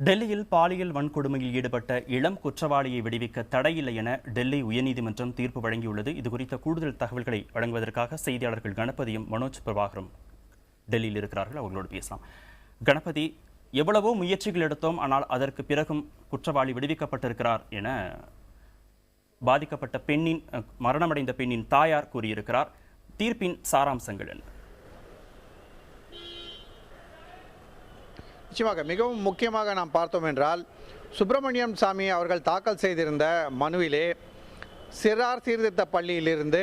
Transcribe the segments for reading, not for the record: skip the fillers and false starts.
டெல்லியில் பாலியல் வன்கொடுமையில் ஈடுபட்ட இளம் குற்றவாளியை விடுவிக்க தடையில்லை என டெல்லி உயர்நீதிமன்றம் தீர்ப்பு வழங்கியுள்ளது. இதுகுறித்த கூடுதல் தகவல்களை வழங்குவதற்காக செய்தியாளர்கள் கணபதியும் மனோஜ் பிரபாகரும் டெல்லியில் இருக்கிறார்கள். அவர்களோடு பேசலாம். கணபதி, எவ்வளவோ முயற்சிகள் எடுத்தோம், ஆனால் அதற்கு பிறகும் குற்றவாளி விடுவிக்கப்பட்டிருக்கிறார் என பாதிக்கப்பட்ட பெண்ணின் மரணமடைந்த பெண்ணின் தாயார் கூறியிருக்கிறார். தீர்ப்பின் சாராம்சங்கள் என்ன? நிச்சயமாக மிகவும் முக்கியமாக நாம் பார்த்தோம் என்றால், சுப்பிரமணியம் சாமி அவர்கள் தாக்கல் செய்திருந்த மனுவிலே சிறார் சீர்திருத்த பள்ளியிலிருந்து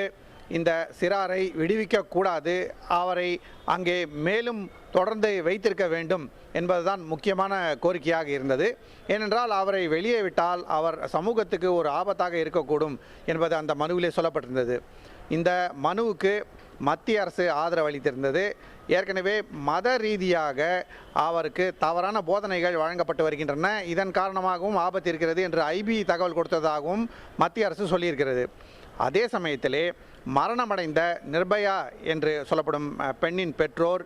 இந்த சிறாரை விடுவிக்கக்கூடாது, அவரை அங்கே மேலும் தொடர்ந்து வைத்திருக்க வேண்டும் என்பதுதான் முக்கியமான கோரிக்கையாக இருந்தது. ஏனென்றால் அவரை வெளியே விட்டால் அவர் சமூகத்துக்கு ஒரு ஆபத்தாக இருக்கக்கூடும் என்பது அந்த மனுவிலே சொல்லப்பட்டிருந்தது. இந்த மனுவுக்கு மத்திய அரசு ஆதரவு அளித்திருந்தது. ஏற்கனவே மத ரீதியாக அவருக்கு தவறான போதனைகள் வழங்கப்பட்டு வருகின்றன, இதன் காரணமாகவும் ஆபத்து இருக்கிறது என்று ஐபி தகவல் கொடுத்ததாகவும் மத்திய அரசு சொல்லியிருக்கிறது. அதே சமயத்திலே மரணமடைந்த நிர்பயா என்று சொல்லப்படும் பெண்ணின் பெற்றோர்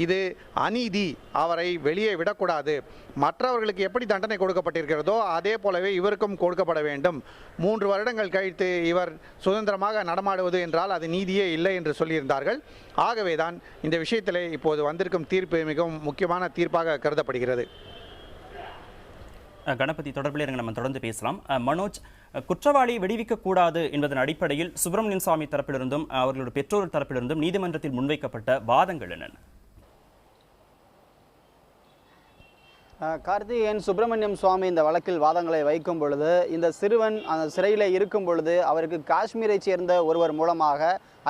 இது அநீதி, அவரை வெளியே விடக்கூடாது, மற்றவர்களுக்கு எப்படி தண்டனை கொடுக்கப்பட்டிருக்கிறதோ அதே போலவே இவருக்கும் கொடுக்கப்பட வேண்டும், 3 வருடங்கள் கழித்து இவர் சுதந்திரமாக நடமாடுவது என்றால் அது நீதியே இல்லை என்று சொல்லியிருந்தார்கள். ஆகவேதான் இந்த விஷயத்திலே இப்போது வந்திருக்கும் தீர்ப்பு மிகவும் முக்கியமான தீர்ப்பாக கருதப்படுகிறது. கணபதி, தொடர்பில் நம்ம தொடர்ந்து பேசலாம். மனோஜ், குற்றவாளி விடுவிக்கக்கூடாது என்பதன் அடிப்படையில் சுப்பிரமணியன் சுவாமி தரப்பிலிருந்தும் அவர்களுடைய பெற்றோர் தரப்பிலிருந்தும் நீதிமன்றத்தில் முன்வைக்கப்பட்ட வாதங்கள் என்னென்ன? கார்த்திகேயன், சுப்பிரமணியம் சுவாமி இந்த வழக்கில் வாதங்களை வைக்கும் பொழுது, இந்த சிறுவன் அந்த சிறையில் இருக்கும் பொழுது அவருக்கு காஷ்மீரை சேர்ந்த ஒருவர் மூலமாக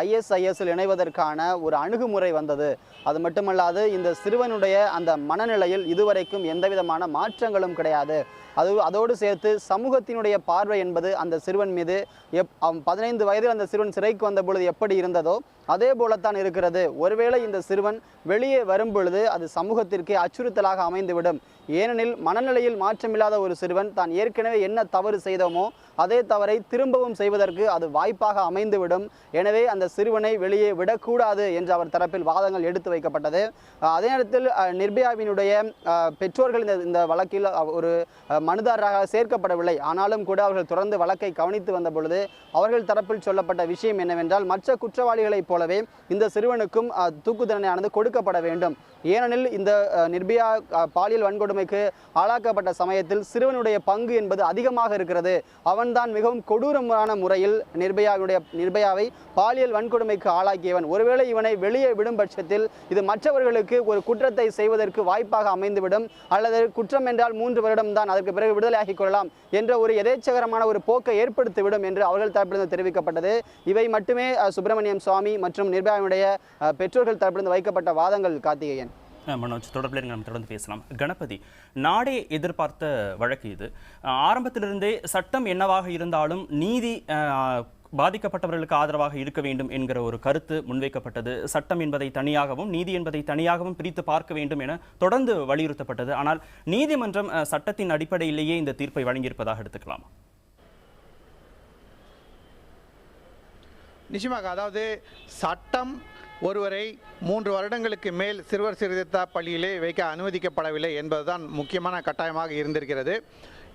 ISISல் இணைவதற்கான ஒரு அணுகுமுறை வந்தது. அது மட்டுமல்லாது இந்த சிறுவனுடைய அந்த மனநிலையில் இதுவரைக்கும் எந்தவிதமான மாற்றங்களும் கிடையாது. அதோடு சேர்த்து சமூகத்தினுடைய பார்வை என்பது அந்த சிறுவன் மீது 15 வயதில் அந்த சிறுவன் சிறைக்கு வந்த பொழுது எப்படி இருந்ததோ அதே போலத்தான் இருக்கிறது. ஒருவேளை இந்த சிறுவன் வெளியே வரும் பொழுது அது சமூகத்திற்கு அச்சுறுத்தலாக அமைந்துவிடும். ஏனெனில் மனநிலையில் மாற்றமில்லாத ஒரு சிறுவன் தான் ஏற்கனவே என்ன தவறு செய்தோமோ அதே தவறை திரும்பவும் செய்வதற்கு அது வாய்ப்பாக அமைந்துவிடும். எனவே அந்த சிறுவனை வெளியே விடக்கூடாது என்று அவர் தரப்பில் வாதங்கள் எடுத்து வைக்கப்பட்டது. அதே நேரத்தில் நிர்பயாவினுடைய பெற்றோர்கள் இந்த வழக்கில் ஒரு மனுதாரராக சேர்க்கப்படவில்லை. ஆனாலும் கூட அவர்கள் தொடர்ந்து வழக்கை கவனித்து வந்த பொழுது அவர்கள் தரப்பில் சொல்லப்பட்ட விஷயம் என்னவென்றால், மற்ற குற்றவாளிகளைப் போலவே இந்த சிறுவனுக்கும் தூக்கு தண்டனையானது கொடுக்கப்பட வேண்டும். ஏனெனில் இந்த நிர்பயா பாலியல் வன்கொடுமைக்கு ஆளாக்கப்பட்ட சிறுவனுடைய பங்கு என்பது அதிகமாக இருக்கிறது. அவன்தான் மிகவும் கொடூரமான முறையில் நிர்பயாவை பாலியல் வன்கொடுமைக்கு ஆளாக்கியவன். ஒருவேளை இவனை வெளியே விடும் பட்சத்தில் இது மற்றவர்களுக்கு ஒரு குற்றத்தை செய்வதற்கு வாய்ப்பாக அமைந்துவிடும், அல்லது குற்றம் என்றால் 3 வருடம் தான், அதற்கு பிறகு விடுதலையாகிக் கொள்ளலாம் என்ற ஒரு எதேச்சகரமான ஒரு போக்கை ஏற்படுத்திவிடும் என்று அவர்கள் தரப்பிலிருந்து தெரிவிக்கப்பட்டது. இவை மட்டுமே சுப்பிரமணியம் சுவாமி மற்றும் நிர்பயாவுடைய பெற்றோர்கள் தரப்பிலிருந்து வைக்கப்பட்ட வாதங்கள். கார்த்திகேயன், மனோஜ், தொடர்பில் நம்ம தொடர்ந்து பேசலாம். கணபதி, நாடே எதிர்பார்த்த வழக்கு இது. ஆரம்பத்திலிருந்தே சட்டம் என்னவாக இருந்தாலும் நீதி பாதிக்கப்பட்டவர்களுக்கு ஆதரவாக இருக்க வேண்டும் என்கிற ஒரு கருத்து முன்வைக்கப்பட்டது. சட்டம் என்பதை தனியாகவும் நீதி என்பதை தனியாகவும் பிரித்து பார்க்க வேண்டும் என தொடர்ந்து வலியுறுத்தப்பட்டது. ஆனால் நீதிமன்றம் சட்டத்தின் அடிப்படையிலேயே இந்த தீர்ப்பை வழங்கியிருப்பதாக எடுத்துக்கலாமா? நிச்சயமாக, அதாவது சட்டம் ஒருவரை 3 வருடங்களுக்கு மேல் சிறுவர் சீர்திருத்த பள்ளியிலே வைக்க அனுமதிக்கப்படவில்லை என்பதுதான் முக்கியமான கட்டாயமாக இருந்திருக்கிறது.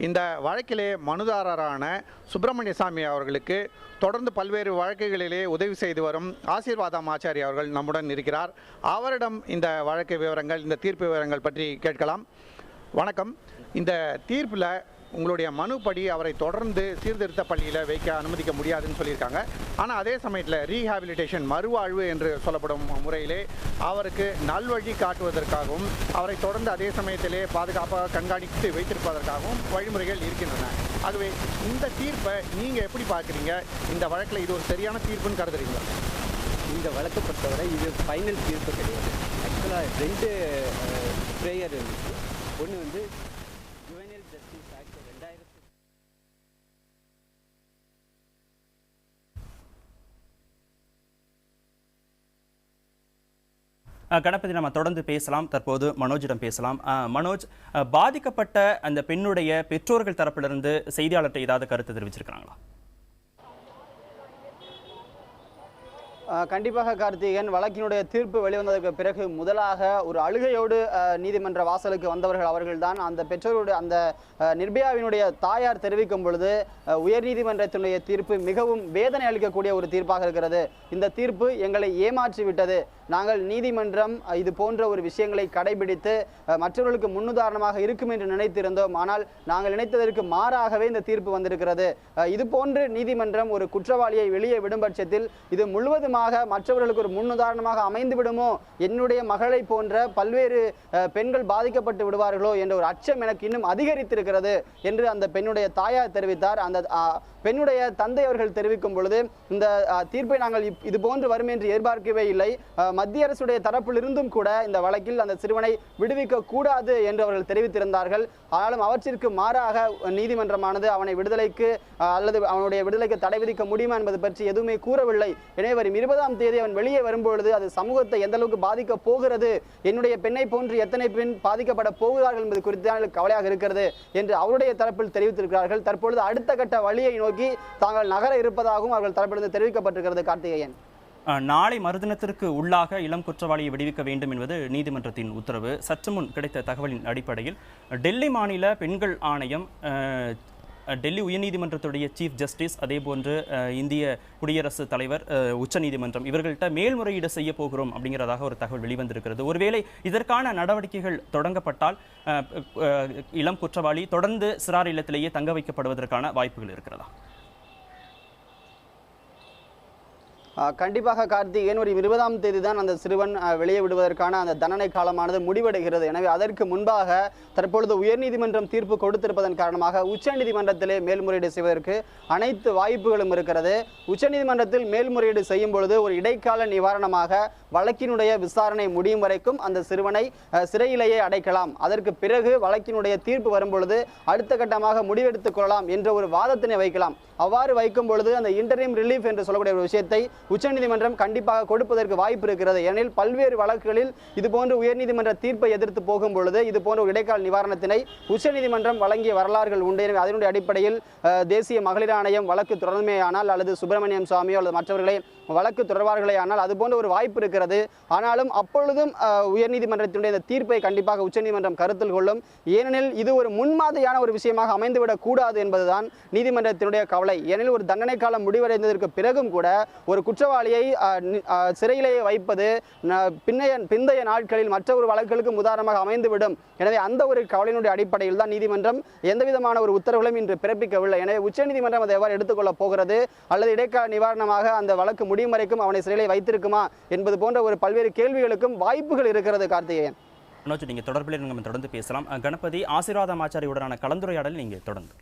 இந்த வழக்கிலே மனுதாரரான சுப்பிரமணியசாமி அவர்களுக்கு தொடர்ந்து பல்வேறு வழக்குகளிலே உதவி செய்து வரும் ஆசீர்வாதம் ஆச்சாரி அவர்கள் நம்முடன் இருக்கிறார். அவரிடம் இந்த வழக்கு விவரங்கள், இந்த தீர்ப்பு விவரங்கள் பற்றி கேட்கலாம். வணக்கம். இந்த தீர்ப்பில் உங்களுடைய மனுப்படி அவரை தொடர்ந்து சீர்திருத்த பள்ளியில் வைக்க அனுமதிக்க முடியாதுன்னு சொல்லியிருக்காங்க. ஆனால் அதே சமயத்தில் ரீஹாபிலிட்டேஷன், மறுவாழ்வு என்று சொல்லப்படும் முறையிலே அவருக்கு நல்வழி காட்டுவதற்காகவும் அவரை தொடர்ந்து அதே சமயத்திலே பாதுகாப்பாக கண்காணித்து வைத்திருப்பதற்காகவும் வழிமுறைகள் இருக்கின்றன. ஆகவே இந்த தீர்ப்பை நீங்கள் எப்படி பார்க்குறீங்க? இந்த வழக்கில் இது ஒரு சரியான தீர்ப்புன்னு கருதுறீங்களா? இந்த வழக்கை பொறுத்தவரை இது ஃபைனல் தீர்ப்பு கிடையாது. ஆக்சுவலாக 2 ப்ரேயர் இருந்துச்சு. ஒன்று வந்து ஜுவெனல் ஜஸ்டிஸ் ஆக்ட் 2000. கணபதி, நம்ம தொடர்ந்து பேசலாம். தற்போது மனோஜிடம் பேசலாம். மனோஜ், பாதிக்கப்பட்ட அந்த பெண்ணுடைய பெற்றோர்கள் தரப்பிலிருந்து செய்தியாளர்கிட்ட ஏதாவது கருத்து தெரிவிச்சிருக்கிறாங்களா? கண்டிப்பாக கார்த்திகேயன், வழக்கினுடைய தீர்ப்பு வெளிவந்ததற்கு பிறகு முதலாக ஒரு அழுகையோடு நீதிமன்ற வாசலுக்கு வந்தவர்கள் அவர்கள்தான். அந்த பெற்றோருடைய அந்த நிர்பயாவினுடைய தாயார் தெரிவிக்கும் பொழுது உயர்நீதிமன்றத்தினுடைய தீர்ப்பு மிகவும் வேதனை அளிக்கக்கூடிய ஒரு தீர்ப்பாக இருக்கிறது. இந்த தீர்ப்பு எங்களை ஏமாற்றி விட்டது. நாங்கள் நீதிமன்றம் இது போன்ற ஒரு விஷயங்களை கடைபிடித்து மற்றவர்களுக்கு முன்னுதாரணமாக இருக்கும் என்று நினைத்திருந்தோம். ஆனால் நாங்கள் நினைத்ததற்கு மாறாகவே இந்த தீர்ப்பு வந்திருக்கிறது. இது போன்று நீதிமன்றம் ஒரு குற்றவாளியை வெளியே விடும் பட்சத்தில் இது முழுவதுமாக மற்றவர்களுக்கு ஒரு முன்னுதாரணமாக அமைந்து விடுமோ, என்னுடைய மகளை போன்ற பல்வேறு பெண்கள் பாதிக்கப்பட்டு விடுவார்களோ என்ற ஒரு அச்சம் எனக்கு இன்னும் அதிகரித்திருக்கிறது என்று அந்த பெண்ணுடைய தாயார் தெரிவித்தார். அந்த பெண்ணுடைய தந்தை அவர்கள் தெரிவிக்கும் பொழுது, இந்த தீர்ப்பை நாங்கள் இது போன்று வரும் என்று எதிர்பார்க்கவே இல்லை. மத்திய அரசுடைய தரப்பில் இருந்தும் கூட இந்த வழக்கில் அந்த சிறுவனை விடுவிக்க கூடாது என்று அவர்கள் தெரிவித்திருந்தார்கள். ஆனாலும் அவற்றிற்கு மாறாக நீதிமன்றமானது அவனை விடுதலைக்கு அல்லது அவனுடைய விடுதலைக்கு தடை விதிக்க முடியுமா என்பது பற்றி எதுவுமே கூறவில்லை. எனவே வரும் 20ஆம் தேதி அவன் வெளியே வரும்பொழுது அது சமூகத்தை எந்த அளவுக்கு பாதிக்க போகிறது, என்னுடைய பெண்ணை போன்று எத்தனை பெண் பாதிக்கப்பட போகிறார்கள் என்பது குறித்து கவலையாக இருக்கிறது என்று அவருடைய தரப்பில் தெரிவித்திருக்கிறார்கள். தற்பொழுது அடுத்த கட்ட வழியை நோக்கி தாங்கள் நகர இருப்பதாகவும் அவர்கள் தரப்பிலிருந்து தெரிவிக்கப்பட்டிருக்கிறது. கார்த்திகேயன், நாளை மறுதினத்திற்கு உள்ளாக இளம் குற்றவாளியை விடுவிக்க வேண்டும் என்பது நீதிமன்றத்தின் உத்தரவு. சற்று முன் கிடைத்த தகவலின் அடிப்படையில் டெல்லி மாநில பெண்கள் ஆணையம், டெல்லி உயர்நீதிமன்றத்துடைய சீஃப் ஜஸ்டிஸ், அதே போன்று இந்திய குடியரசுத் தலைவர், உச்சநீதிமன்றம் இவர்கள்ட்ட மேல்முறையீடு செய்ய போகிறோம் அப்படிங்கிறதாக ஒரு தகவல் வெளிவந்திருக்கிறது. ஒருவேளை இதற்கான நடவடிக்கைகள் தொடங்கப்பட்டால் இளம் குற்றவாளி தொடர்ந்து சிறார் இல்லத்திலேயே தங்க வைக்கப்படுவதற்கான வாய்ப்புகள் இருக்கிறதா? கண்டிப்பாக கார்த்திகேயன், ஒரு 20ஆம் தேதி தான் அந்த சிறுவன் வெளியே விடுவதற்கான அந்த தண்டனை காலமானது முடிவடைகிறது. எனவே அதற்கு முன்பாக தற்பொழுது உயர்நீதிமன்றம் தீர்ப்பு கொடுத்திருப்பதன் காரணமாக உச்சநீதிமன்றத்திலே மேல்முறையீடு செய்வதற்கு அனைத்து வாய்ப்புகளும் இருக்கிறது. உச்சநீதிமன்றத்தில் மேல்முறையீடு செய்யும் பொழுது ஒரு இடைக்கால நிவாரணமாக வழக்கினுடைய விசாரணை முடியும் வரைக்கும் அந்த சிறுவனை சிறையிலேயே அடைக்கலாம். அதற்கு பிறகு வழக்கினுடைய தீர்ப்பு வரும்பொழுது அடுத்த கட்டமாக முடிவெடுத்துக் கொள்ளலாம் என்ற ஒரு வாதத்தினை வைக்கலாம். அவ்வாறு வைக்கும் பொழுது அந்த இன்டரிம் ரிலீஃப் என்று சொல்லக்கூடிய ஒரு விஷயத்தை உச்சநீதிமன்றம் கண்டிப்பாக கொடுப்பதற்கு வாய்ப்பு இருக்கிறது. ஏனெனில் பல்வேறு வழக்குகளில் இதுபோன்று உயர்நீதிமன்ற தீர்ப்பை எதிர்த்து போகும் பொழுது இதுபோன்ற ஒரு இடைக்கால நிவாரணத்தினை உச்சநீதிமன்றம் வழங்கிய வரலாறுகள் உண்டு. எனவே அதனுடைய அடிப்படையில் தேசிய மகளிர் ஆணையம் வழக்கு தொடர்மையானால் அல்லது சுப்பிரமணியம் சுவாமியோ அல்லது மற்றவர்களை வழக்கு தொடர்பார்களே ஆனால் அதுபோன்ற ஒரு வாய்ப்பு இருக்கிறது. ஆனாலும் அப்பொழுதும் உயர்நீதிமன்றத்தினுடைய இந்த தீர்ப்பை கண்டிப்பாக உச்சநீதிமன்றம் கருத்தில் கொள்ளும். ஏனெனில் இது ஒரு முன்மாதிரியான ஒரு விஷயமாக அமைந்துவிடக் கூடாது என்பதுதான் நீதிமன்றத்தினுடைய கவலை. ஏனெனில் ஒரு தண்டனை காலம் முடிவடைந்ததற்கு பிறகும் கூட ஒரு குற்றவாளியை சிறையிலேயே வைப்பது பிந்தைய நாட்களில் மற்ற ஒரு வழக்குகளுக்கு உதாரணமாக அமைந்துவிடும். எனவே அந்த ஒரு கவலையினுடைய அடிப்படையில் தான் நீதிமன்றம் எந்தவிதமான ஒரு உத்தரவுகளும் இன்று பிறப்பிக்கவில்லை. எனவே உச்சநீதிமன்றம் அதை எவ்வாறு எடுத்துக்கொள்ளப் போகிறது அல்லது இடைக்கால நிவாரணமாக அந்த வழக்கு முடியும் வரைக்கும் அவனை சிறையிலே வைத்திருக்குமா என்பது போன்ற ஒரு பல்வேறு கேள்விகளுக்கும் வாய்ப்புகள் இருக்கிறது. கார்த்திகேயன், நீங்க தொடர்பில் நம்ம தொடர்ந்து பேசலாம். கணபதி, ஆசீர்வாதம் ஆச்சாரியுடனான கலந்துரையாடல் நீங்க தொடர்ந்து.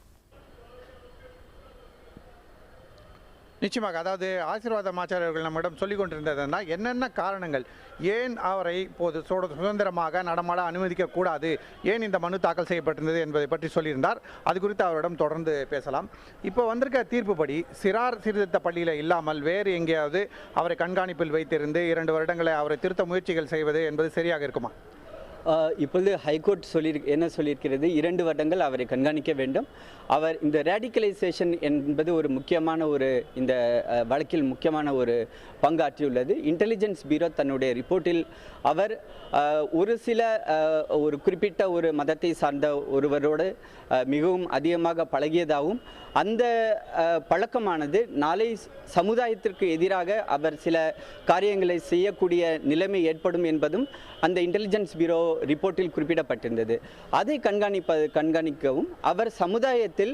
நிச்சயமாக, அதாவது ஆசீர்வாதம் ஆச்சாரியர்கள் நம்மிடம் சொல்லிக் கொண்டிருந்ததுன்னா என்னென்ன காரணங்கள், ஏன் அவரை இப்போது சுதந்திரமாக நடமாட அனுமதிக்கக்கூடாது, ஏன் இந்த மனு தாக்கல் செய்யப்பட்டிருந்தது என்பதை பற்றி சொல்லியிருந்தார். அது குறித்து அவரிடம் தொடர்ந்து பேசலாம். இப்போ வந்திருக்க தீர்ப்புப்படி சிறார் சீர்திருத்த பள்ளியில் இல்லாமல் வேறு எங்கேயாவது அவரை கண்காணிப்பில் வைத்திருந்து 2 வருடங்களை அவரை திருத்த முயற்சிகள் செய்வது என்பது சரியாக இருக்குமா? இப்பொழுது ஹைகோர்ட் என்ன சொல்லியிருக்கிறது, 2 வருடங்கள் அவரை கண்காணிக்க வேண்டும். அவர் இந்த ரேடிக்கலைசேஷன் என்பது ஒரு முக்கியமான இந்த வழக்கில் முக்கியமான ஒரு பங்காற்றியுள்ளது. இன்டெலிஜென்ஸ் பியூரோ தன்னுடைய ரிப்போர்ட்டில் அவர் ஒரு குறிப்பிட்ட ஒரு மதத்தை சார்ந்த ஒருவரோடு மிகவும் அதிகமாக பழகியதாகவும் அந்த பழக்கமானது நாளை சமுதாயத்திற்கு எதிராக அவர் சில காரியங்களை செய்யக்கூடிய நிலைமை ஏற்படும் என்பதும் அந்த இன்டெலிஜென்ஸ் பியூரோ ரிப்போர்ட்டில் குறிப்பிடப்பட்டிருந்தது. அதை கண்காணிக்கவும் அவர் சமுதாயத்தில்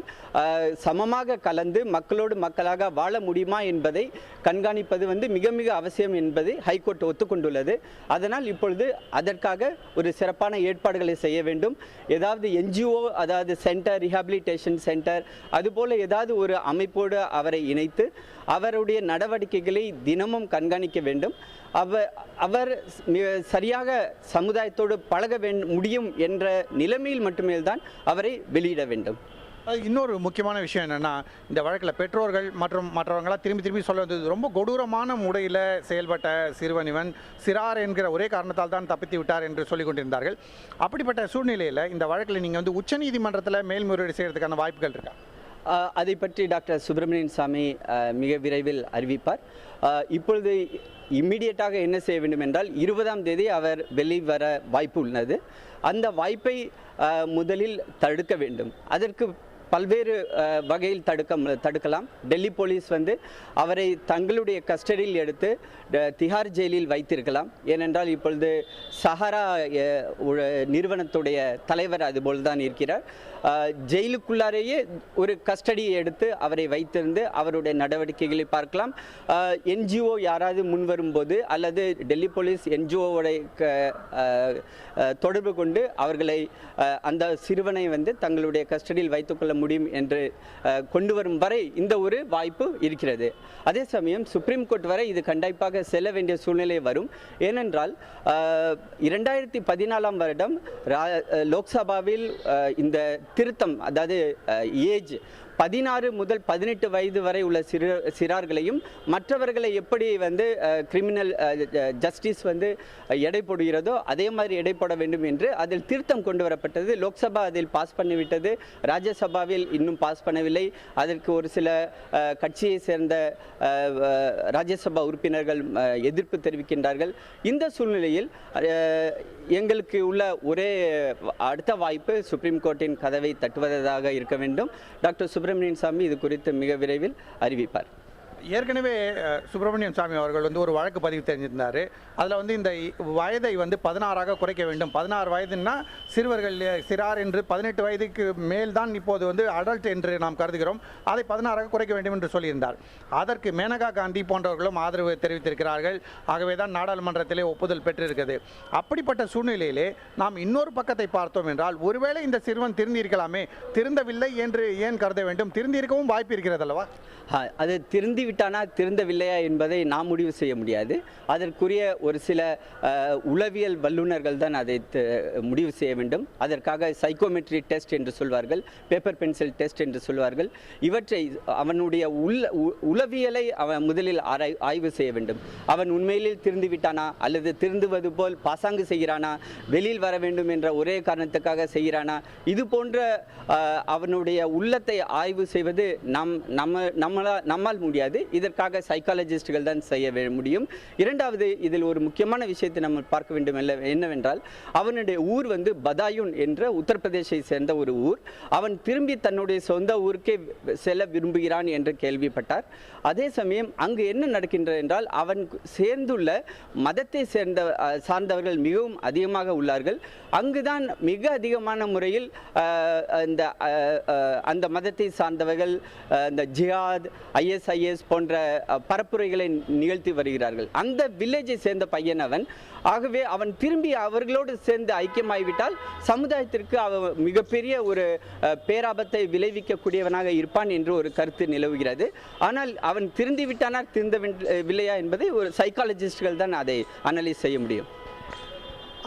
சமமாக கலந்து மக்களோடு மக்களாக வாழ முடியுமா என்பதை கண்காணிப்பது மிக மிக அவசியம் என்பதை ஹைகோர்ட் ஒத்துக்கொண்டுள்ளது. அதனால் இப்பொழுது அதற்காக ஒரு சிறப்பான ஏற்பாடுகளை செய்ய வேண்டும். ஏதாவது என்ஜிஓ, அதாவது சென்டர், ரீஹாபிலிட்டேஷன் சென்டர், அதுபோல ஏதாவது ஒரு அமைப்போடு அவரை இணைத்து அவருடைய நடவடிக்கைகளை தினமும் கண்காணிக்க வேண்டும். அவர் சரியாக சமுதாயத்தோடு பழக முடியும் என்ற நிலைமையில் மட்டுமே தான் அவரை வெளியிட வேண்டும். இன்னொரு முக்கியமான விஷயம் என்னென்னா, இந்த வழக்கில் பெற்றோர்கள் மற்றும் மற்றவங்களாம் திரும்பி சொல்ல வந்தது, ரொம்ப கொடூரமான முறையில் செயல்பட்ட சிறுவன் இவன் சிறார் என்கிற ஒரே காரணத்தால் தான் தப்பித்து விட்டார் என்று சொல்லிக் கொண்டிருந்தார்கள். அப்படிப்பட்ட சூழ்நிலையில் இந்த வழக்கில் நீங்கள் உச்சநீதிமன்றத்தில் மேல்முறையீடு செய்கிறதுக்கான வாய்ப்புகள் இருக்கா? அதை பற்றி டாக்டர் சுப்பிரமணியன் சாமி மிக விரைவில் அறிவிப்பார். இப்பொழுது இம்மிடியட்டாக என்ன செய்ய வேண்டும் என்றால் 20ஆம் தேதி அவர் வெளிவர வாய்ப்பு உள்ளது. அந்த வாய்ப்பை முதலில் தடுக்க வேண்டும். அதற்கு பல்வேறு வகையில் தடுக்கலாம். டெல்லி போலீஸ் அவரை தங்களுடைய கஸ்டடியில் எடுத்து திஹார் ஜெயிலில் வைத்திருக்கலாம். ஏனென்றால் இப்பொழுது சஹாரா நிறுவனத்துடைய தலைவர் அதுபோல் தான் இருக்கிறார். ஜெயிலுக்குள்ளாரையே ஒரு கஸ்டடியை எடுத்து அவரை வைத்திருந்து அவருடைய நடவடிக்கைகளை பார்க்கலாம். என்ஜிஓ யாராவது முன்வரும்போது அல்லது டெல்லி போலீஸ் என்ஜிஓவோட தொடர்பு கொண்டு அவர்களை அந்த சிறுவனை தங்களுடைய கஸ்டடியில் வைத்துக்கொள்ள முடியும் என்று கொண்டு வரும் வரை இந்த ஒரு வாய்ப்பு இருக்கிறது. அதே சமயம் சுப்ரீம் கோர்ட் வரை இது கண்டிப்பாக செல்ல வேண்டிய சூழ்நிலை வரும். ஏனென்றால் 2014ஆம் வருடம் லோக்சபாவில் இந்த திருத்தம், அதாவது ஏஜ் 16 முதல் 18 வயது வரை உள்ள சிறார்களையும் மற்றவர்களை எப்படி கிரிமினல் ஜஸ்டிஸ் எடை போடுகிறதோ அதே மாதிரி எடை போட வேண்டும் என்று அதில் திருத்தம் கொண்டு வரப்பட்டது. லோக்சபா அதில் பாஸ் பண்ணிவிட்டது. ராஜ்யசபாவில் இன்னும் பாஸ் பண்ணவில்லை. அதற்கு ஒரு சில கட்சியை சேர்ந்த ராஜ்யசபா உறுப்பினர்கள் எதிர்ப்பு தெரிவிக்கின்றார்கள். இந்த சூழ்நிலையில் எங்களுக்கு உள்ள ஒரே அடுத்த வாய்ப்பு சுப்ரீம் கோர்ட்டின் கதவை தட்டுவதாக இருக்க வேண்டும். டாக்டர் சுப்பிரமணியன் சாமி இது குறித்து மிக விரைவில் அறிவிப்பார். ஏற்கனவே சுப்பிரமணியன் சாமி அவர்கள் ஒரு வழக்கு பதிவு தெரிஞ்சிருந்தார். அதில் இந்த வயதை 16ஆக குறைக்க வேண்டும். 16 வயதுன்னா சிறுவர்கள் சிறார் என்று 18 வயதுக்கு மேல் தான் இப்போது அடல்ட் என்று நாம் கருதுகிறோம். அதை 16ஆக குறைக்க வேண்டும் என்று சொல்லியிருந்தார். அதற்கு மேனகா காந்தி போன்றவர்களும் ஆதரவு தெரிவித்திருக்கிறார்கள். ஆகவே தான் நாடாளுமன்றத்திலே ஒப்புதல் பெற்றிருக்கிறது. அப்படிப்பட்ட சூழ்நிலையிலே நாம் இன்னொரு பக்கத்தை பார்த்தோம் என்றால் ஒருவேளை இந்த சிறுவன் திருந்திருக்கலாமே, திருந்தவில்லை என்று ஏன் கருத வேண்டும்? திருந்திருக்கவும் வாய்ப்பு இருக்கிறது அல்லவா? அது திருந்திவிட்டானா திருந்தவில்லையா என்பதை நாம் முடிவு செய்ய முடியாது. அதற்குரிய ஒரு சில உளவியல் வல்லுநர்கள் தான் அதை முடிவு செய்ய வேண்டும். அதற்காக சைக்கோமெட்ரி டெஸ்ட் என்று சொல்வார்கள், பேப்பர் பென்சில் டெஸ்ட் என்று சொல்வார்கள். இவற்றை அவனுடைய உளவியலை அவன் முதலில் ஆய்வு செய்ய வேண்டும். அவன் உண்மையிலே திருந்திவிட்டானா அல்லது திருந்துவது போல் பாசாங்கு செய்கிறானா, வெளியில் வர வேண்டும் என்ற ஒரே காரணத்துக்காக செய்கிறானா, இது போன்ற அவனுடைய உள்ளத்தை ஆய்வு செய்வது நம்மால் முடியாது. இதற்காக சைக்காலஜிஸ்டுகள் தான் செய்ய முடியும். இரண்டாவது, இதில் ஒரு முக்கியமான விஷயத்தை நம்ம பார்க்க வேண்டும் என்னவென்றால் அவனுடைய ஊர் பதாயூன் என்ற உத்தரப்பிரதேசை சேர்ந்த ஒரு ஊர். அவன் திரும்பி தன்னுடைய சொந்த ஊருக்கே செல்ல விரும்புகிறான் என்று கேள்விப்பட்டார். அதே சமயம் அங்கு என்ன நடக்கின்றது என்றால் அவன் சேர்ந்துள்ள மதத்தை சார்ந்தவர்கள் மிகவும் அதிகமாக உள்ளார்கள். அங்குதான் மிக அதிகமான முறையில் அந்த மதத்தை சார்ந்தவர்கள் இந்த ஜிஹாத், ISIS போன்ற பரப்புரைகளை நிகழ்த்தி வருகிறார்கள். அந்த வில்லேஜை சேர்ந்த பையன் அவன். ஆகவே அவன் திரும்பி அவர்களோடு சேர்ந்து ஐக்கியமாகிவிட்டால் சமுதாயத்திற்கு அவன் மிகப்பெரிய ஒரு பேராபத்தை விளைவிக்கக்கூடியவனாக இருப்பான் என்று ஒரு கருத்து நிலவுகிறது. ஆனால் அவன் திருந்திவிட்டானா திருந்தவில்லையா என்பதை ஒரு சைக்காலஜிஸ்டுகள் தான் அதை அனலைஸ் செய்ய முடியும்.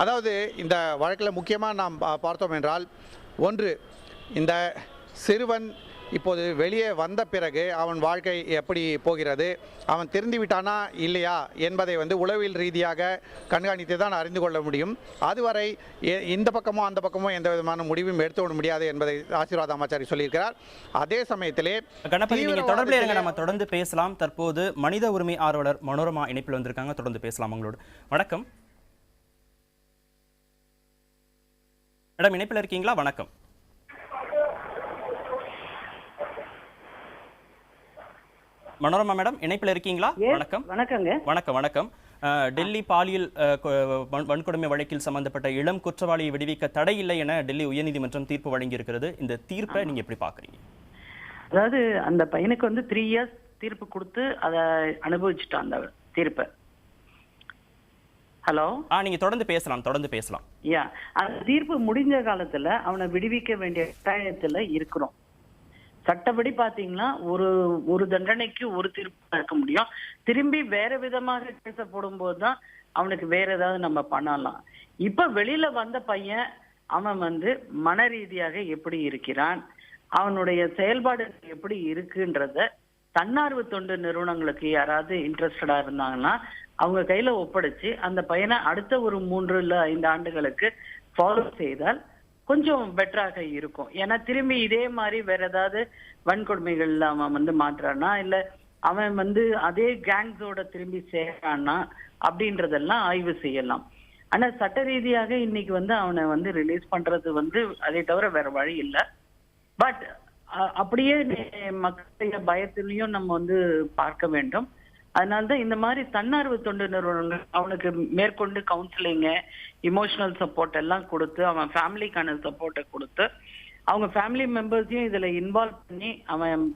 அதாவது இந்த வழக்கில் முக்கியமாக நாம் பார்த்தோம் என்றால், ஒன்று, இந்த சிறுவன் இப்போது வெளியே வந்த பிறகு அவன் வாழ்க்கை எப்படி போகிறது, அவன் திருந்திவிட்டானா இல்லையா என்பதை உளவியல் ரீதியாக கண்காணித்து தான் அறிந்து கொள்ள முடியும். அதுவரை இந்த பக்கமோ அந்த பக்கமோ எந்த விதமான முடிவும் எடுத்துவிட முடியாது என்பதை ஆசீர்வாத் ஆமாச்சாரி சொல்லியிருக்கிறார். அதே சமயத்திலே கணபதி, நீங்க தொடர்பில் இருங்க, நம்ம தொடர்ந்து பேசலாம். தற்போது மனித உரிமை ஆர்வலர் மனோரமா இணைப்பில் வந்திருக்காங்க. தொடர்ந்து பேசலாம் உங்களோடு. வணக்கம் மேடம், இணைப்பில் இருக்கீங்களா? வணக்கம். மனோரமா மேடம், இணைப்பில் இருக்கீங்களா? வணக்கம். வணக்கங்க. வணக்கம். வணக்கம். டெல்லி பாலியல் வன்கொடுமை வழக்கில் சம்பந்தப்பட்ட இளம் குற்றவாளியை விடுவிக்க தடை இல்லை என டெல்லி உயர்நீதிமன்றம் தீர்ப்பு வழங்கியிருக்கிறது. இந்த தீர்ப்பை நீங்க எப்படி பாக்குறீங்க? அதாவது அந்த பையனுக்கு 3 இயர்ஸ் தீர்ப்பு கொடுத்து அதை அனுபவிச்சுட்டான் அந்த தீர்ப்பை. ஹலோ, நீங்க தொடர்ந்து பேசலாம். அந்த தீர்ப்பு முடிஞ்ச காலத்துல அவனை விடுவிக்க வேண்டிய கட்டாயத்துல இருக்கிறோம். சட்டப்படி பாத்தீங்கன்னா ஒரு தண்டனைக்கு ஒரு தீர்ப்பு இருக்க முடியும். திரும்பி வேற விதமாக கேச போடும்போது தான் அவனுக்கு வேற ஏதாவது நம்ம பண்ணலாம். இப்ப வெளியில வந்த பையன் அவன் மன ரீதியாக எப்படி இருக்கிறான், அவனுடைய செயல்பாடு எப்படி இருக்குன்றத தன்னார்வ தொண்டு நிறுவனங்களுக்கு யாராவது இன்ட்ரெஸ்டடா இருந்தாங்கன்னா அவங்க கையில ஒப்படைச்சு அந்த பையனை அடுத்த ஒரு 3 இல்ல 5 ஆண்டுகளுக்கு ஃபாலோ செய்தால் கொஞ்சம் பெட்டராக இருக்கும். ஏன்னா திரும்பி இதே மாதிரி வேற ஏதாவது வன்கொடுமைகள்ல அவன் வந்து மாட்டுறானா, இல்ல அவன் வந்து அதே கேங்ஸோட திரும்பி சேர்றானா அப்படின்றதெல்லாம் ஆய்வு செய்யலாம். ஆனா சட்ட ரீதியாக இன்னைக்கு வந்து அவனை வந்து ரிலீஸ் பண்றது வந்து அதை தவிர வேற வழி இல்லை. பட் அப்படியே மக்களுடைய பயத்திலையும் நம்ம வந்து பார்க்க வேண்டும். அதனால்தான் இந்த மாதிரி தன்னார்வ தொண்டு நிறுவனங்கள் அவனுக்கு மேற்கொண்டு கவுன்சிலிங்கு, இமோஷனல் சப்போர்ட் எல்லாம் கொடுத்து, அவன் ஃபேமிலிக்கான சப்போர்ட்டை கொடுத்து, அவங்க ஃபேமிலி மெம்பர்ஸையும் இதுல இன்வால்வ் பண்ணி அவன்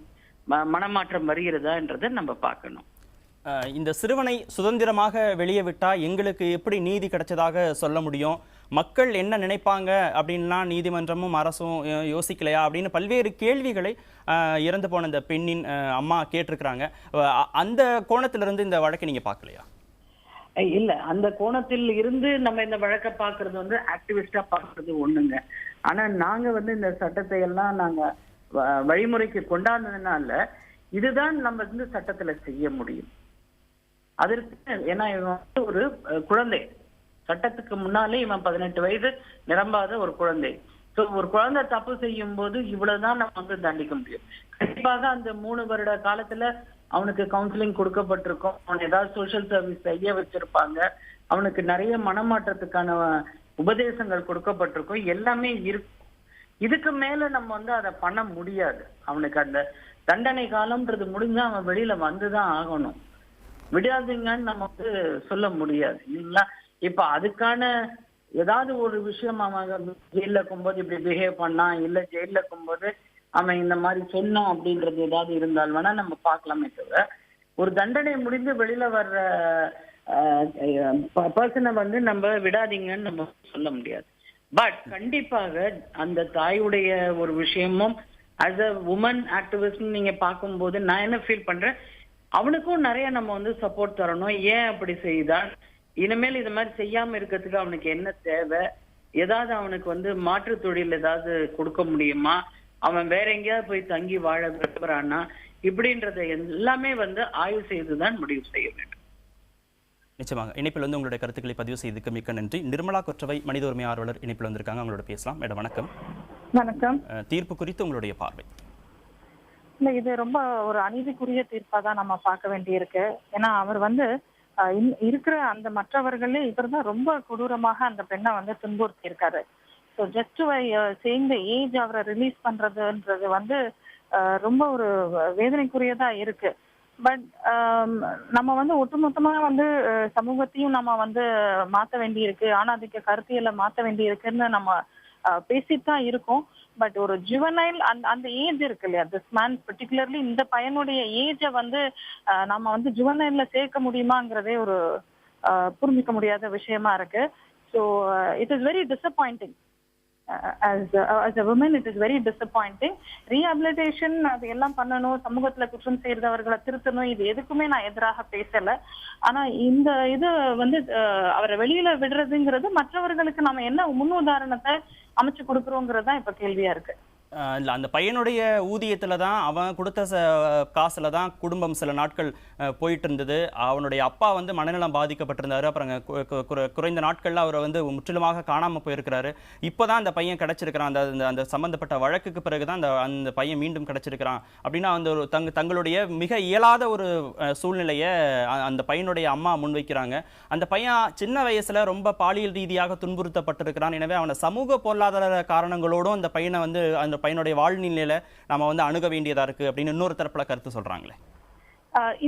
மனமாற்றம் வருகிறதான்றதை நம்ம பார்க்கணும். இந்த சிறுவனை சுதந்திரமாக வெளியே விட்டா எங்களுக்கு எப்படி நீதி கிடைச்சதாக சொல்ல முடியும்? மக்கள் என்ன நினைப்பாங்க அப்படின்னா நீதிமன்றமும் அரசும் யோசிக்கலையா அப்படின்னு பல்வேறு கேள்விகளை இறந்து போன இந்த பெண்ணின் அம்மா கேட்டிருக்கிறாங்க. அந்த கோணத்திலிருந்து இந்த வழக்கை நீங்க பார்க்கலையா? இல்ல, அந்த கோணத்தில் இருந்து நம்ம இந்த வழக்கை பார்க்கறது வந்து ஆக்டிவிஸ்டா பார்க்கறது ஒண்ணுங்க. ஆனா நாங்க வந்து இந்த சட்டத்தை எல்லாம் நாங்க வழிமுறைக்கு கொண்டாடுனதுனால இதுதான் நம்ம வந்து சட்டத்துல செய்ய முடியும். அதற்கு ஏன்னா இவன் வந்து ஒரு குழந்தை, சட்டத்துக்கு முன்னாலே இவன் 18 வயது நிரம்பாத ஒரு குழந்தை. ஸோ ஒரு குழந்தை தப்பு செய்யும் போது இவ்வளவுதான் நம்ம வந்து தண்டிக்க முடியும். கண்டிப்பாக அந்த 3 வருட காலத்துல அவனுக்கு கவுன்சிலிங் கொடுக்கப்பட்டிருக்கும், அவன் ஏதாவது சோசியல் சர்வீஸ் செய்ய வச்சிருப்பாங்க, அவனுக்கு நிறைய மனமாற்றத்துக்கான உபதேசங்கள் கொடுக்கப்பட்டிருக்கும், எல்லாமே இருக்கும். இதுக்கு மேல நம்ம வந்து அதை பண்ண முடியாது. அவனுக்கு அந்த தண்டனை காலம்ன்றது முடிஞ்சா அவன் வெளியில வந்துதான் ஆகணும். விடாதீங்கன்னு நம்ம வந்து சொல்ல முடியாது இல்லைங்களா? இப்ப அதுக்கான ஏதாவது ஒரு விஷயம் அவன் ஜெயில இருக்கும்போது இப்படி பிஹேவ் பண்ணான், இல்ல ஜெயில இருக்கும்போது அவன் இந்த மாதிரி சொன்னான் அப்படின்றது ஏதாவது இருந்தால் வேணா நம்ம பார்க்கலாமே தவிர, ஒரு தண்டனை முடிந்து வெளியில வர்ற பர்சனை வந்து நம்ம விடாதீங்கன்னு நம்ம சொல்ல முடியாது. பட் கண்டிப்பாக அந்த தாயுடைய ஒரு விஷயமும் ஆஸ் அ உமன் ஆக்டிவிஸ்ட் நீங்க பார்க்கும்போது நான் என்ன ஃபீல் பண்றேன், அவனுக்கும் நிறைய நம்ம வந்து சப்போர்ட் தரணும். ஏன் அப்படி செய்தான், இனிமேல் இது மாதிரி செய்யாம இருக்கிறதுக்கு அவனுக்கு என்ன தேவை, ஏதாவது அவனுக்கு வந்து மாற்று தொழில் ஏதாவது கொடுக்க முடியுமா, அவன் வேற எங்கேயாவது போய் தங்கி வாழ விரும்புறானா, இப்படின்றத எல்லாமே வந்து ஆய்வு செய்துதான் முடிவு செய்ய வேண்டும். நிச்சயமாக. இணைப்பில் வந்து உங்களுடைய கருத்துக்களை பதிவு செய்ததுக்கு மிக்க நன்றி. நிர்மலா கொற்றவை மனித உரிமை ஆர்வலர் இணைப்பில் வந்திருக்காங்க, அவங்களோட பேசலாம். மேடம் வணக்கம். வணக்கம். தீர்ப்பு குறித்து உங்களுடைய பார்வை? இல்ல, இது ரொம்ப ஒரு அநீதிக்குரிய தீர்ப்பா தான் நம்ம பார்க்க வேண்டியிருக்கு. ஏன்னா அவர் வந்து இருக்கிற அந்த மற்றவர்களே இவர் தான் ரொம்ப கொடூரமாக அந்த பெண்ணை வந்து துன்புறுத்தி இருக்காரு. So just saying the age அவரை ரிலீஸ் பண்றதுன்றது வந்து ரொம்ப ஒரு வேதனைக்குரியதா இருக்கு. பட் நம்ம வந்து ஒட்டுமொத்தமா வந்து சமூகத்தையும் நம்ம வந்து மாற்ற வேண்டியிருக்கு, ஆணாதிக்க கருத்தியலை மாற்ற வேண்டியிருக்குன்னு நம்ம பேசித்தான் இருக்கோம். பட் ஒரு ஜுவனைல் அந்த ஏஜ் இருக்கு இல்லையா, திஸ் மேன் பர்டிகுலர்லி இந்த பையனுடைய ஏஜை வந்து நம்ம வந்து ஜுவனைல்ல சேர்க்க முடியுமாங்கிறதே ஒரு புரிஞ்சிக்க முடியாத விஷயமா இருக்கு. So it is very disappointing. as a woman it is very disappointing. Rehabilitation அது எல்லாம் பண்ணணும், சமூகத்துல குற்றம் செய்யறவர்களை திருத்தணும், இது எதுக்குமே நான் எதிராக பேசல. ஆனா இந்த இது வந்து அவரை வெளியில விடுறதுங்கிறது மற்றவர்களுக்கு நம்ம என்ன முன் உதாரணத்தை அமைச்சு கொடுக்குறோங்கிறது தான் இப்ப கேள்வியா இருக்கு. இல்லை, அந்த பையனுடைய ஊதியத்தில் தான், அவன் கொடுத்த காசில் தான் குடும்பம் சில நாட்கள் போயிட்டு இருந்தது. அவனுடைய அப்பா வந்து மனநலம் பாதிக்கப்பட்டிருந்தாரு. அப்புறம் குறைந்த நாட்களில் அவரை வந்து முற்றிலுமாக காணாமல் போயிருக்கிறாரு. இப்போ தான் அந்த பையன் கிடச்சிருக்கிறான். அந்த அந்த சம்மந்தப்பட்ட வழக்குக்கு பிறகு தான் அந்த பையன் மீண்டும் கிடச்சிருக்கிறான். அப்படின்னா அந்த ஒரு தங்களுடைய மிக இயலாத ஒரு சூழ்நிலையை அந்த பையனுடைய அம்மா முன்வைக்கிறாங்க. அந்த பையன் சின்ன வயசில் ரொம்ப பாலியல் ரீதியாக துன்புறுத்தப்பட்டிருக்கிறான். எனவே அவனை சமூக பொருளாதார காரணங்களோடும் அந்த பையனை வந்து அந்த பையனுடைய வாழ்நிலையில நாம வந்து அணுக வேண்டியதா இருக்கு அப்படின்னு இன்னொரு தரப்புல கருத்து சொல்றாங்களே.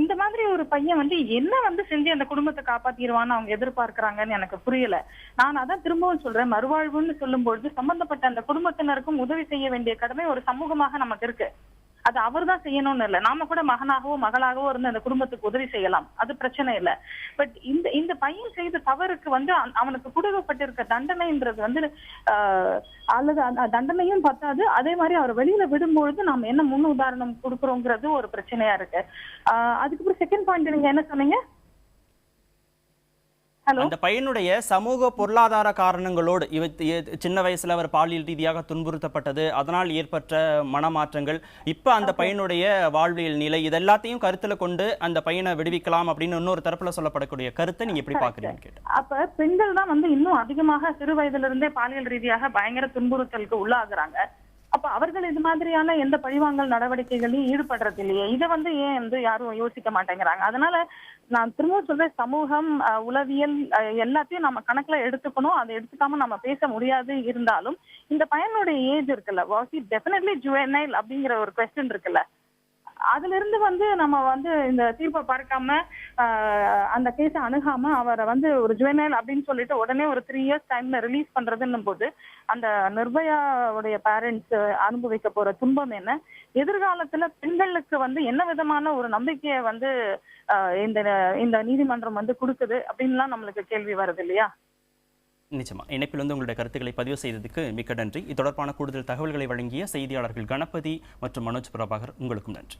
இந்த மாதிரி ஒரு பையன் வந்து என்ன வந்து செஞ்சு அந்த குடும்பத்தை காப்பாத்திடுவான்னு அவங்க எதிர்பார்க்கிறாங்கன்னு எனக்கு புரியல. நான் அதான் திரும்பவும் சொல்றேன், மறுவாழ்வுன்னு சொல்லும்போது சம்பந்தப்பட்ட அந்த குடும்பத்தினருக்கும் உதவி செய்ய வேண்டிய கடமை ஒரு சமூகமாக நமக்கு இருக்கு. அது அவர் தான் செய்யணும்னு இல்லை, நாம கூட மகனாகவோ மகளாகவோ இருந்து அந்த குடும்பத்துக்கு உதவி செய்யலாம், அது பிரச்சனை இல்லை. பட் இந்த பையன் செய்த தவறுக்கு வந்து அவனுக்கு கொடுக்கப்பட்டிருக்க தண்டனைன்றது வந்து அல்லது தண்டனையும் பத்தாது, அதே மாதிரி அவர் வெளியில விடும்பொழுது நாம என்ன முன் உதாரணம் கொடுக்குறோங்கிறது ஒரு பிரச்சனையா இருக்கு. அதுக்கப்புறம் செகண்ட் பாயிண்ட் நீங்க என்ன சொன்னீங்க? ஹலோ. அந்த பையனுடைய சமூக பொருளாதார காரணங்களோடு சின்ன வயசுல அவர் பாலியல் ரீதியாக துன்புறுத்தப்பட்டது, அதனால் ஏற்பட்ட மனமாற்றங்கள், இப்ப அந்த பையனுடைய வாழ்வியல் நிலை, இதெல்லாத்தையும் கருத்துல கொண்டு அந்த பையனை விடுவிக்கலாம் அப்படின்னு இன்னொரு தரப்புல சொல்லப்படக்கூடிய கருத்தை நீங்க எப்படி பாக்குறீங்க கேட்டேன். அப்ப பெண்கள் தான் வந்து இன்னும் அதிகமாக சிறு வயதுல இருந்தே பாலியல் ரீதியாக பயங்கர துன்புறுத்தலுக்கு உள்ளாகுறாங்க. அப்ப அவர்கள் இது மாதிரியான எந்த பழிவாங்கல் நடவடிக்கைகளையும் ஈடுபடுறது இல்லையே. இதை வந்து ஏன் வந்து யாரும் யோசிக்க மாட்டேங்கிறாங்க. அதனால நான் திரும்பவும் சொல்றேன், சமூகம், உளவியல் எல்லாத்தையும் நம்ம கணக்குல எடுத்துக்கணும். அதை எடுத்துக்காம நம்ம பேச முடியாது. இருந்தாலும் இந்த பையனுடைய ஏஜ் இருக்குல்ல, வாஸ் ஹி டெஃபினெட்லி ஜுவனைல் அப்படிங்கிற ஒரு கொஸ்டின் இருக்குல்ல, அதுல இருந்து வந்து நம்ம வந்து இந்த தீர்ப்பை பார்க்காம அந்த கேஸை அணுகாம அவரை வந்து ஒரு ஜுவனைல் அப்படின்னு சொல்லிட்டு உடனே ஒரு 3 years டைம்ல ரிலீஸ் பண்றதுன்னும் போது அந்த நிர்பயாவுடைய பேரண்ட்ஸ் அனுபவிக்க போற துன்பம் என்ன, எதிர்காலத்துல பெண்களுக்கு வந்து என்ன விதமான ஒரு நம்பிக்கையை வந்து இந்த இந்த நீதிமன்றம் வந்து கொடுக்குது அப்படின்லாம் நம்மளுக்கு கேள்வி வருது இல்லையா? நிச்சயமா. இணைப்பில் வந்து உங்களுடைய கருத்துக்களை பதிவு செய்ததுக்கு மிக்க நன்றி. இது தொடர்பான கூடுதல் தகவல்களை வழங்கிய செய்தியாளர்கள் கணபதி மற்றும் மனோஜ் பிரபாகர், உங்களுக்கும் நன்றி.